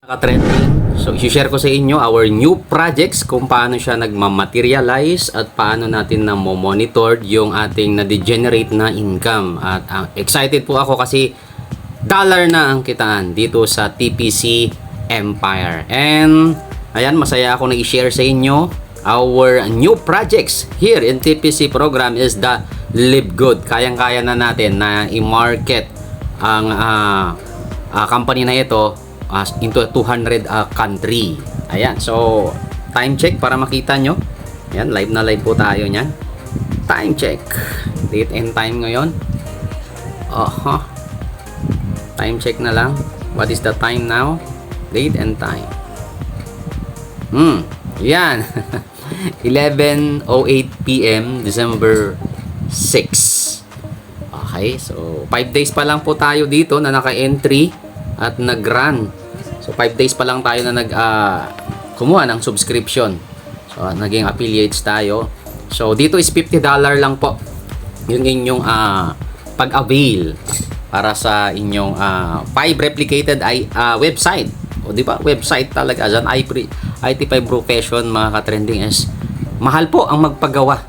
Trending. So, i-share ko sa inyo our new projects kung paano siya nagmamaterialize at paano natin na monitor yung ating na-degenerate na income. At excited po ako kasi dollar na ang kitaan dito sa TPC Empire. And ayan, masaya ako na i-share sa inyo our new projects here in TPC program is the Live Good. Kayang-kaya na natin na i-market ang company na ito into 200 country. Ayan, so time check para makita nyo. Ayan, live na live po tayo nyan. Time check. Date and time ngayon. Time check na lang. What is the time now? Date and time. Yan. 11:08 PM, December 6. Okay, so 5 days pa lang po tayo dito na naka-entry at nag-run. So 5 days pa lang tayo na kumuha ng subscription. So naging affiliates tayo. So dito is $50 lang po yung inyong pag-avail para sa inyong 5 replicated website. O di ba? Website talaga as an IT5 profession, mga ka-trending, is mahal po ang magpagawa,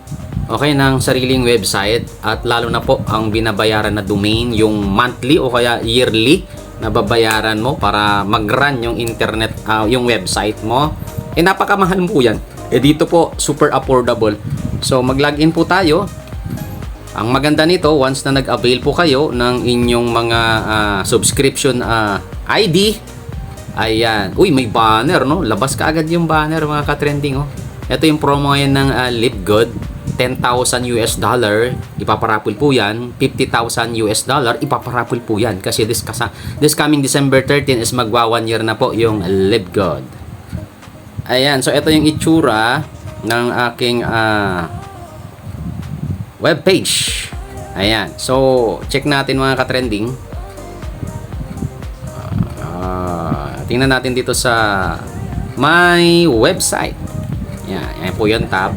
okay, ng sariling website, at lalo na po ang binabayaran na domain, yung monthly o kaya yearly na babayaran mo para mag-run yung internet, yung website mo. Napakamahal po yan. Dito po super affordable. So mag-login po tayo. Ang maganda nito, once na nag-avail po kayo ng inyong mga subscription ID, ayan, uy, may banner, no? Labas ka agad yung banner, mga ka-trending, oh. Ito yung promo ngayon ng Live Good. $10,000 ipaparapol po yan. $50,000 ipaparapol po yan kasi this coming December 13 is magwa 1 year na po yung Live Good. Ayan, so ito yung itsura ng aking webpage. Ayan, so check natin, mga ka-trending. Tingnan natin dito sa my website. Ayan po yung tab.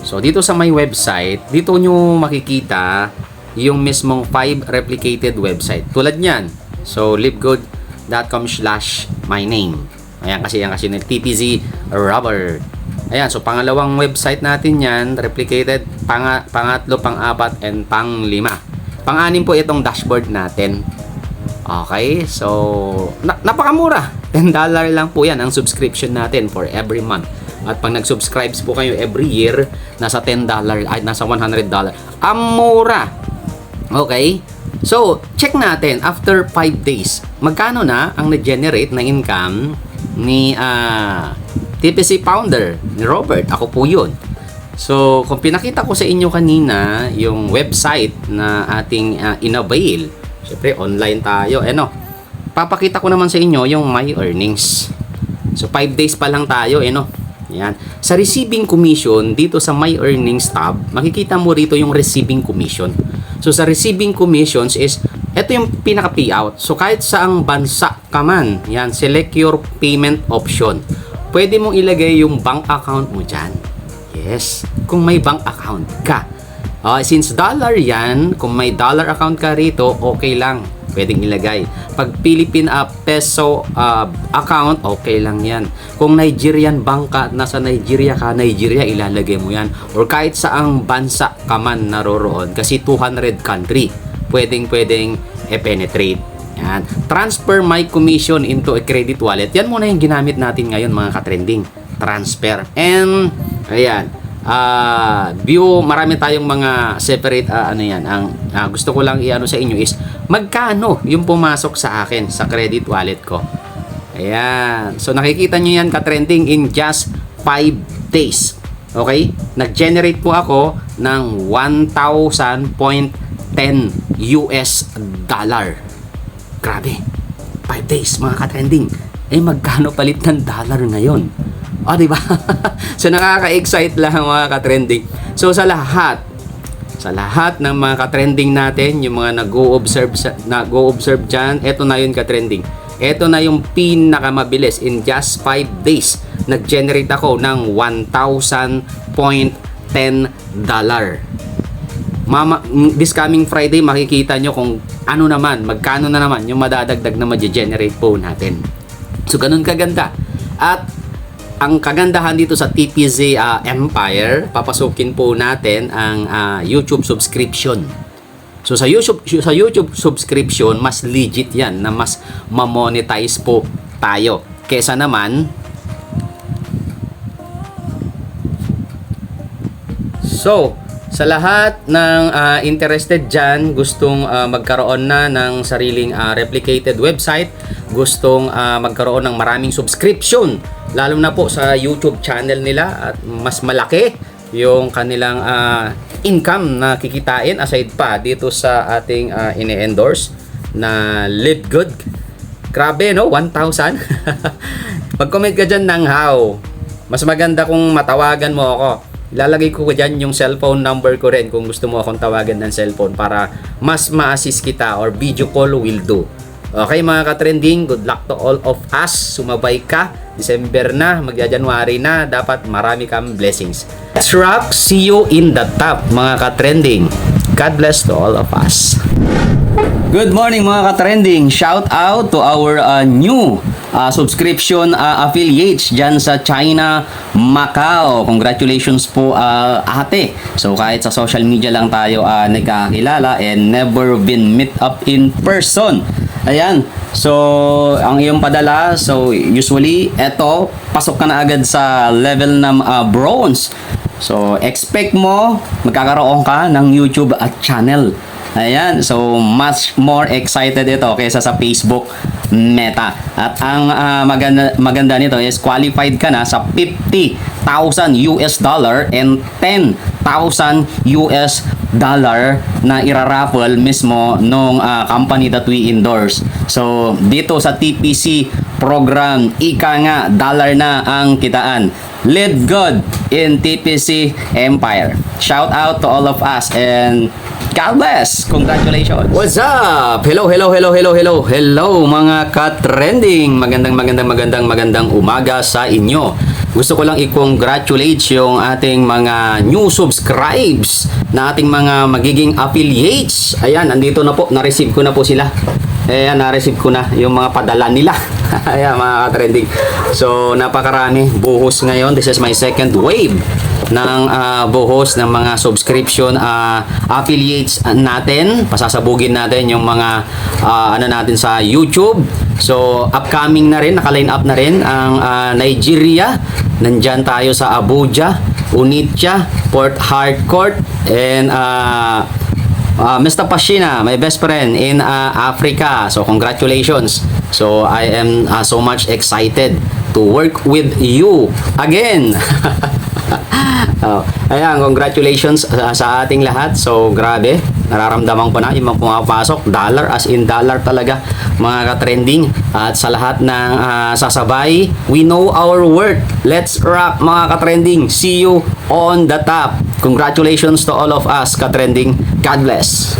So dito sa my website, dito nyo makikita yung mismong 5 replicated website. Tulad nyan. So livegood.com/my name. Ayan, kasi yan kasi ng TPC Robert. Ayan, so pangalawang website natin yan, replicated. Pangatlo, pang-apat, and pang-lima. Pang-anim po itong dashboard natin. Okay, so napakamura. $10 lang po yan ang subscription natin for every month. At pag nag-subscribes po kayo every year, nasa $10 ay nasa $100. Ang mura. Okay? So, check natin after 5 days. Magkano na ang na-generate na income ni TPC founder, ni Robert? Ako po yun. So, kung pinakita ko sa inyo kanina yung website na ating inavail, syempre online tayo, papakita ko naman sa inyo yung my earnings. So 5 days pa lang tayo, Yan. Sa receiving commission, dito sa my earnings tab, makikita mo rito yung receiving commission. So sa receiving commissions is, ito yung pinaka payout. So kahit saang bansa ka man, yan, select your payment option. Pwede mong ilagay yung bank account mo dyan. Yes, kung may bank account ka. Since dollar yan, kung may dollar account ka rito, okay lang, pwedeng ilagay. Pag Philippine peso account, okay lang yan. Kung Nigerian bank ka, nasa Nigeria ka, Nigeria ilalagay mo yan. Or kahit saang bansa ka man naroroon, kasi 200 country, pwedeng penetrate. Yan. Transfer my commission into a credit wallet. Yan muna yung ginamit natin ngayon, mga ka-trending. Transfer. And ayan, view, marami tayong mga separate ang gusto ko lang iano sa inyo is magkano yung pumasok sa akin sa credit wallet ko. Ayan, so nakikita nyo yan, ka-trending, in just 5 days. Okay, nag-generate po ako ng $1,000.10. Grabe, 5 days, mga ka-trending. Magkano palit ng dollar ngayon? Diba? So nakaka-excite lang, mga ka-trending. So sa lahat ng mga ka-trending natin, yung mga nag-o-observe dyan, eto na yun, ka-trending. Eto na yung pinakamabilis. In just 5 days, nag-generate ako ng $1,000.10. This coming Friday, makikita nyo kung magkano na naman yung madadagdag na ma-generate po natin. So, ganun kaganda. At ang kagandahan dito sa TPZ Empire, papasukin po natin ang YouTube subscription. So sa YouTube subscription, mas legit 'yan na mas ma-monetize po tayo. Kesa naman sa lahat ng interested dyan, gustong magkaroon na ng sariling replicated website, gustong magkaroon ng maraming subscription, lalo na po sa YouTube channel nila, at mas malaki yung kanilang income na kikitain aside pa dito sa ating ini-endorse na Live Good. Grabe, no? 1,000. Mag-comment ka dyan ng how. Mas maganda kung matawagan mo ako. Ilalagay ko dyan yung cellphone number ko rin kung gusto mo akong tawagan ng cellphone para mas ma-assist kita, or video call will do. Okay mga ka-trending, good luck to all of us. Sumabay ka. December na, magja-January na. Dapat marami kang blessings. Let's rock. See you in the top mga ka-trending. God bless to all of us. Good morning mga ka-trending. Shout out to our new subscription affiliates dyan sa China, Macau. Congratulations po ate. So kahit sa social media lang tayo nagkakilala and never been meet up in person. Ayan. So ang iyong padala, so usually eto, pasok ka na agad sa level ng bronze. So expect mo magkakaroon ka ng YouTube channel. Ayan, so much more excited ito kaysa sa Facebook Meta. At ang maganda nito is qualified ka na sa $50,000 and $10,000 na iraraffle mismo nung company that we endorse. So dito sa TPC program, ika nga, dollar na ang kitaan. Live good in TPC Empire. Shout out to all of us and God bless. Congratulations. What's up? Hello mga ka-trending. Magandang umaga sa inyo. Gusto ko lang i-congratulate yung ating mga new subscribes na ating mga magiging affiliates. Ayan, andito na po. Na-receive ko na po sila. Ayan, na-receive ko na yung mga padala nila. Ayan, mga ka-trending. So, napakarami. Buhos ngayon. This is my second wave ng buhos ng mga subscription affiliates natin. Pasasabugin natin yung mga natin sa YouTube. So upcoming na rin, naka-line up na rin ang Nigeria. Nandyan tayo sa Abuja, Onitsha, Port Harcourt, and Mr. Pashina, my best friend in Africa. So congratulations. So I am so much excited to work with you again. Ayan, congratulations sa ating lahat. So grabe, nararamdaman ko na yung mga pumapasok, dollar, as in dollar talaga mga ka-trending. At sa lahat ng sasabay, we know our worth. Let's rock mga ka-trending. See you on the top. Congratulations to all of us ka-trending. God bless.